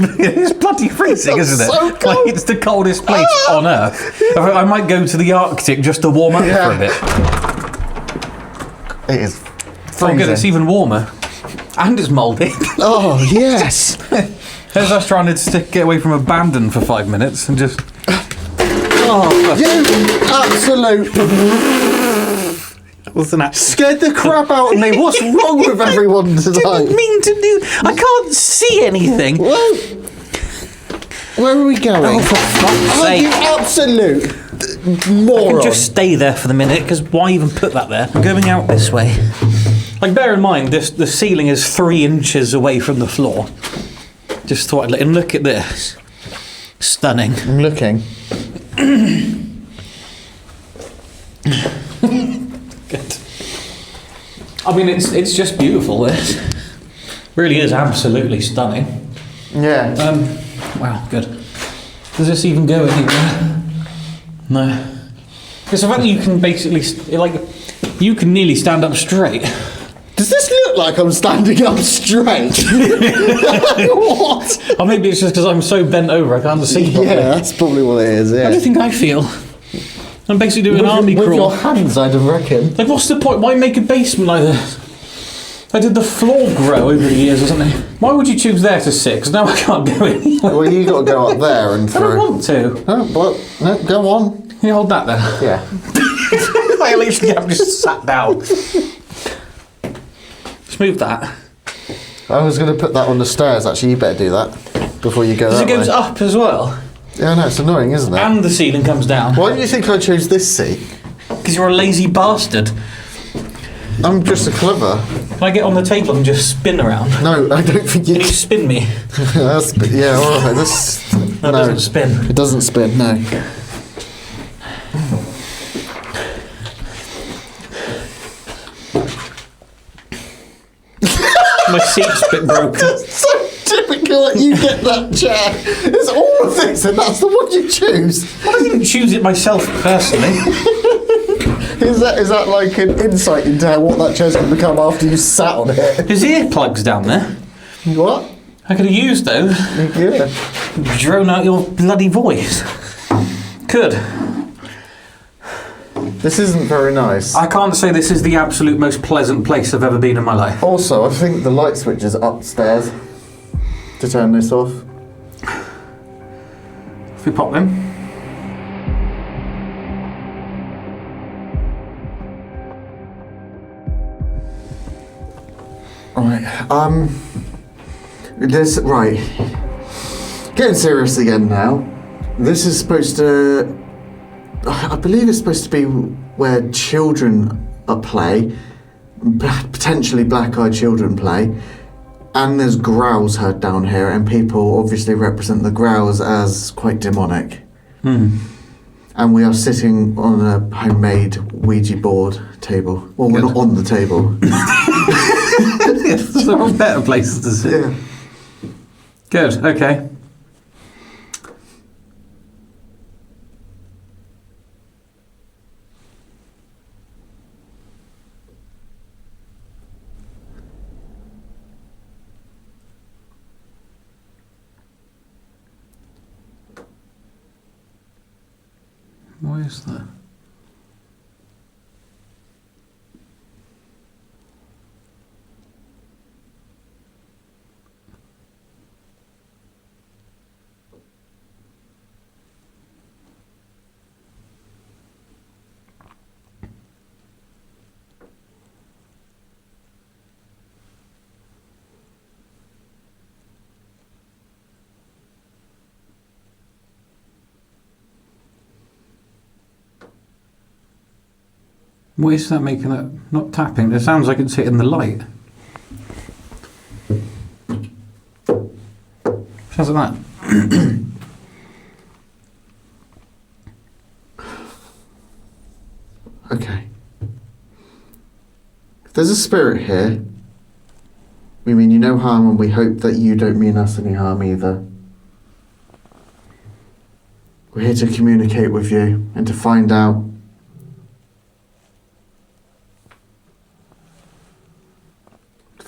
It's bloody freezing, isn't it? So cold. Like, it's the coldest place on Earth. I might go to the Arctic just to warm up for a bit. It is Oh freezing. good, it's even warmer. And it's mouldy. Oh, yes. There's us trying to get away from abandon for 5 minutes and just... Oh, you absolute... What's that? Scared the crap out of me. What's wrong with everyone tonight? Didn't mean to do... I can't see anything. Well, where are we going? Oh, for fuck's Oh, sake. you absolute moron. Just stay there for the minute, because why even put that there? I'm going out this way. Like, bear in mind, the ceiling is 3 inches away from the floor. Just thought I'd let him look at this. Stunning. I'm looking. Good. I mean, it's just beautiful, this. Really is absolutely stunning. Yeah. Wow, good. Does this even go anywhere? No. It's the fact that you can basically, you can nearly stand up straight. Does this look like I'm standing up straight? What? Or maybe it's just because I'm so bent over I can't see properly. Yeah, that's probably what it is, yeah. How do you think I feel? I'm basically doing an army with crawl. your hands, I'd reckon. Like, what's the point? Why make a basement like this? Like, did the floor grow over the years or something? Why would you choose there to sit? Because now I can't go anywhere. Well, you got to go up there and I through. don't want to. Oh, but no, go on. Can you hold that there? Yeah. I literally have just sat down. Just move that. I was going to put that on the stairs. Actually, you better do that before you go. Because That it goes way. up as well. Yeah, no, it's annoying, isn't it? And the ceiling comes down. Why do you think I chose this seat? Because you're a lazy bastard. I'm just a clever. Can I get on the table and just spin around? No, I don't think you. Can you spin me? That's, yeah, all right. This. No, it doesn't spin. It doesn't spin. No. My seat's a bit broken. So typical that you get that chair. It's all of this, and that's the one you choose. I didn't choose it myself personally. Is that like an insight into how what that chair's going to become after you sat on it? There's earplugs down there. What? I could have used those. Yeah. Drone out your bloody voice. Could. This isn't very nice. I can't say this is the absolute most pleasant place I've ever been in my life. Also, I think the light switch is upstairs to turn this off. If we pop them. Right. This right. Getting serious again now. This is supposed to. I believe it's supposed to be where children play, potentially black-eyed children play, and there's growls heard down here, and people obviously represent the growls as quite demonic. And we are sitting on a homemade Ouija board table. Well, we're not on the table. There are better places to sit. Yeah. Good, okay. What is that? What is that making that not tapping? It sounds like it's hitting the light. Sounds like that. Okay. If there's a spirit here, we mean you no harm, and we hope that you don't mean us any harm either. We're here to communicate with you and to find out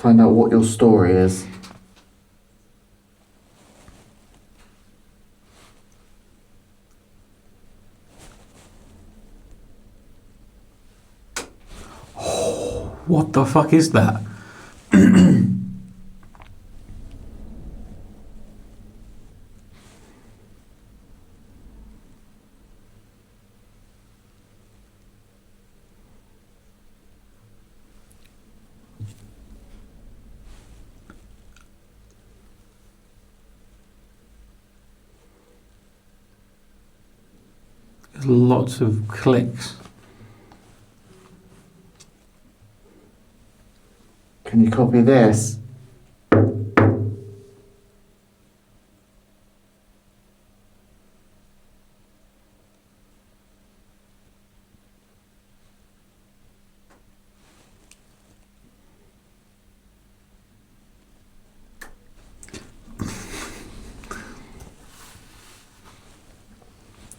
what your story is. What the fuck is that? There's lots of clicks. Can you copy this?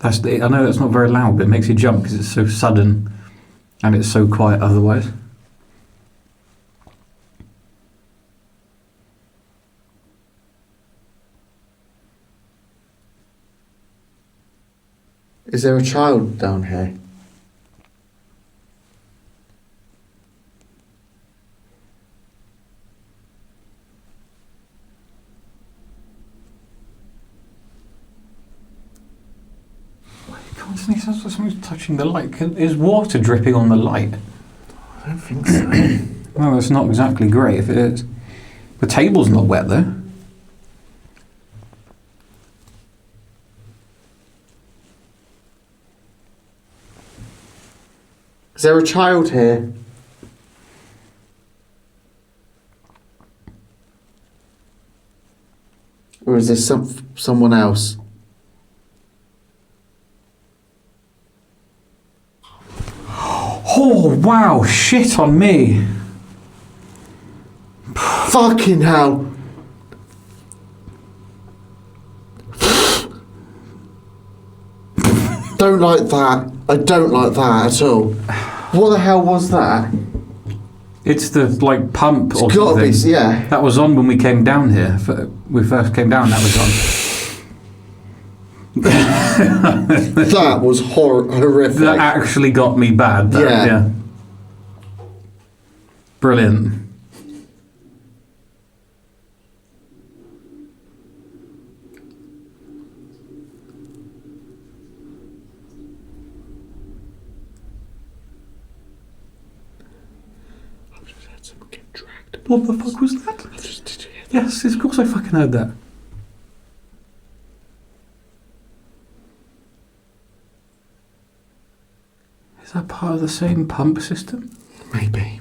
I know that's not very loud, but it makes you jump because it's so sudden and it's so quiet otherwise. Is there a child down here? Constantly sounds like something's touching the light. Is water dripping on the light? I don't think so. Well, that's not exactly great if it is. The table's not wet though. Is there a child here? Or is this someone else? Oh wow, shit on me. Fucking hell. Don't like that. I don't like that at all. What the hell was that? It's the like pump or It's gotta be, something. yeah. That was on when we came down here. We first came down, that was on. That was horrific. That actually got me bad. Yeah. Brilliant. What the fuck was that? Did you hear that? Yes, of course I fucking heard that. Is that part of the same pump system? Maybe.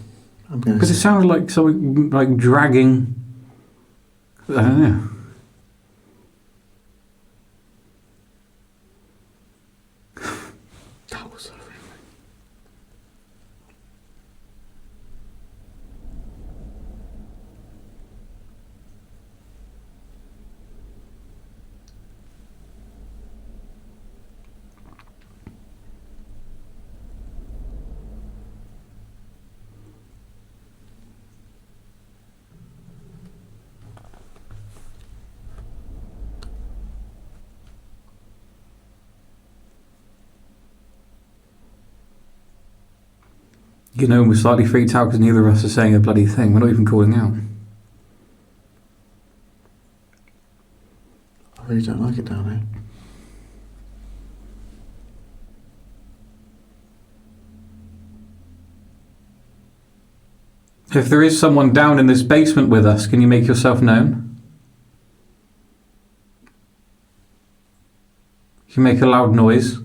I'm gonna Because it sounded like something like dragging. I don't know. That was horrific. You know, we're slightly freaked out because neither of us are saying a bloody thing. We're not even calling out. I really don't like it down here. If there is someone down in this basement with us, can you make yourself known? You can make a loud noise.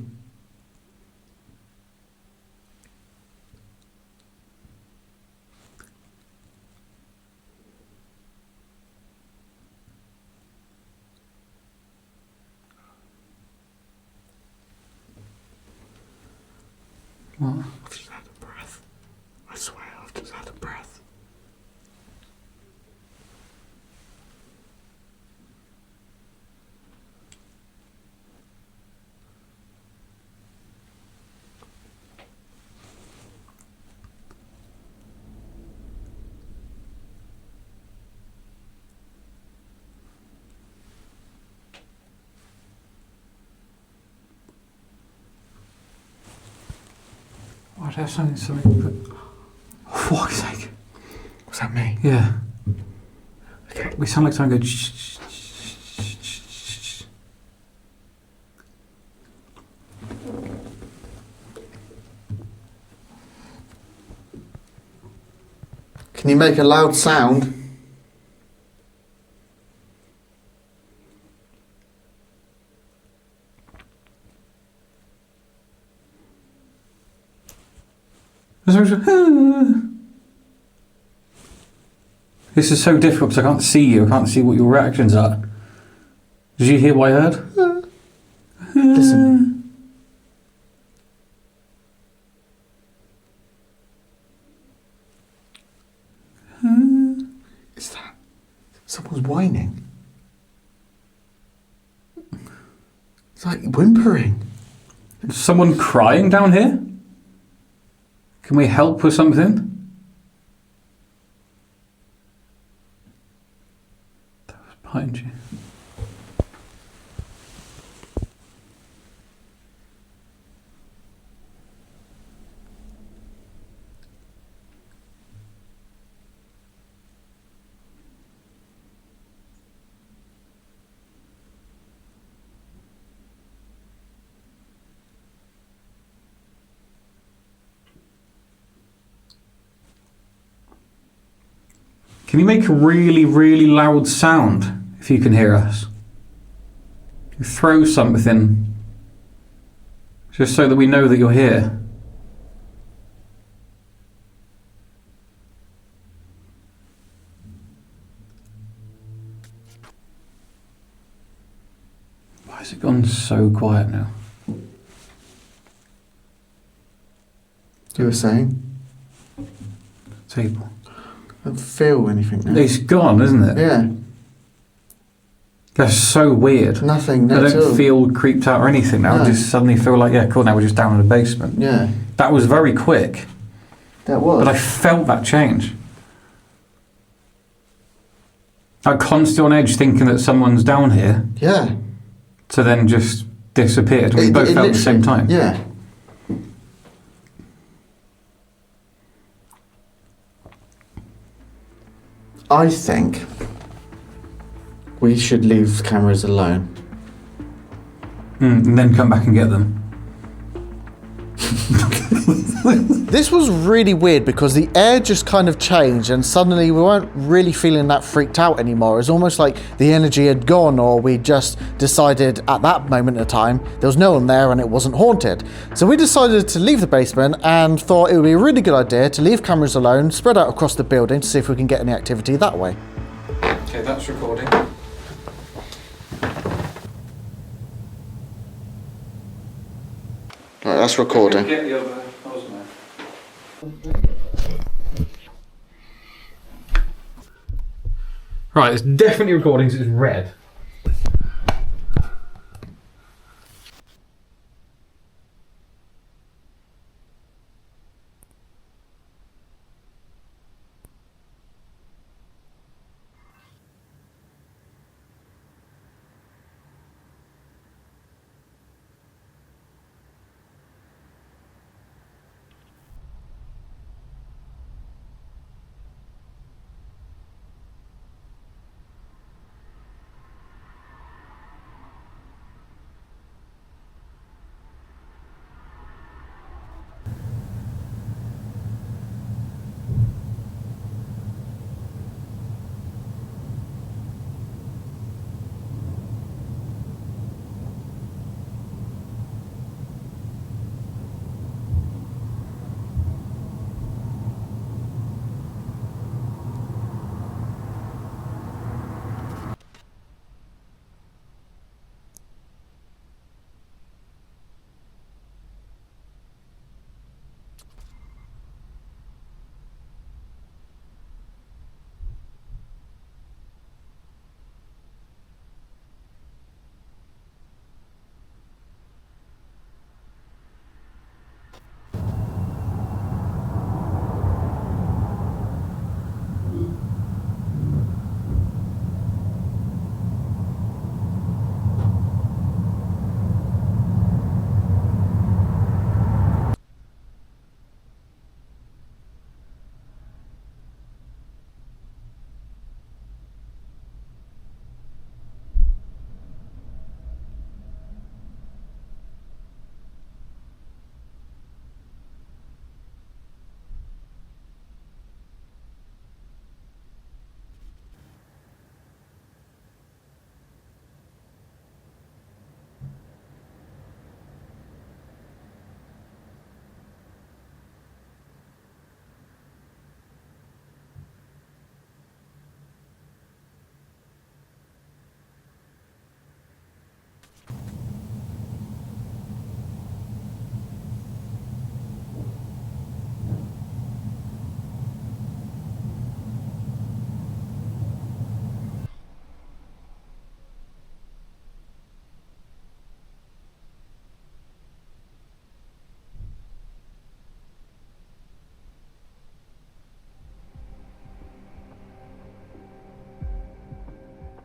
What? I've just had a breath. I swear, I've just had a breath. Oh, there's something. Oh, for fuck's sake. Was that me? Yeah. Okay. We sound like something go. Can you make a loud sound? This is so difficult because I can't see you. I can't see what your reactions are. Did you hear what I heard? Listen. Is that someone's whining? It's like whimpering. Is someone crying down here? Can we help with something? That was behind you. Can you make a really, really loud sound if you can hear us? Throw something just so that we know that you're here. Why has it gone so quiet now? You were saying? Table. I don't feel anything now. It's gone, isn't it? Yeah. That's so weird. Nothing. I No, don't feel creeped out or anything now. No. I just suddenly feel like, yeah, cool, now we're just down in the basement. Yeah. That was very quick, That was. but I felt that change. I'm constantly on edge thinking that someone's down here, Yeah. to then just disappeared. We both felt at the same time. Yeah. I think we should leave cameras alone. And then come back and get them. This was really weird because the air just kind of changed and suddenly we weren't really feeling that freaked out anymore. It was almost like the energy had gone, or we just decided at that moment in time there was no one there and it wasn't haunted. So we decided to leave the basement and thought it would be a really good idea to leave cameras alone, spread out across the building to see if we can get any activity that way. Okay, that's recording. Right, that's recording. Get the other, right, it's definitely recording, so it's red.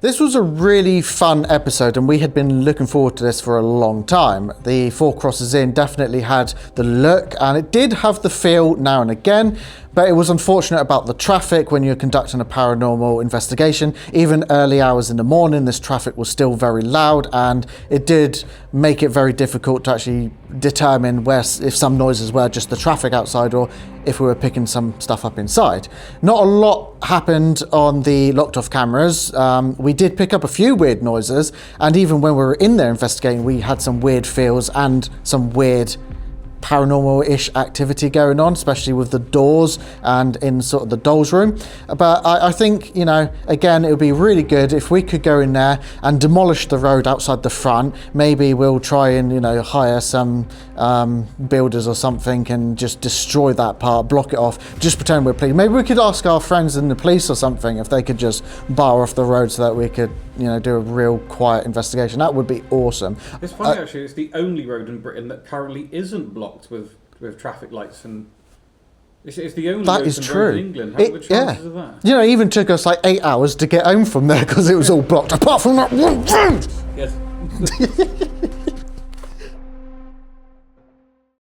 This was a really fun episode, and we had been looking forward to this for a long time. The Four Crosses Inn definitely had the look, and it did have the feel now and again, but it was unfortunate about the traffic when you're conducting a paranormal investigation. Even early hours in the morning, this traffic was still very loud, and it did make it very difficult to actually determine if some noises were just the traffic outside or if we were picking some stuff up inside. Not a lot happened on the locked off cameras. We did pick up a few weird noises, and even when we were in there investigating, we had some weird feels and some weird paranormal-ish activity going on, especially with the doors and in sort of the doll's room. But I think, you know, again, it would be really good if we could go in there and demolish the road outside the front. Maybe we'll try and, you know, hire some builders or something and just destroy that part, block it off, just pretend we're police. Maybe we could ask our friends in the police or something if they could just bar off the road so that we could, you know, do a real quiet investigation. That would be awesome. It's funny actually, it's the only road in Britain that currently isn't blocked with traffic lights, and it's the only that road is true. in England. How are the chances of that? You know, it even took us like 8 hours to get home from there because it was all blocked, apart from that one road. Yes.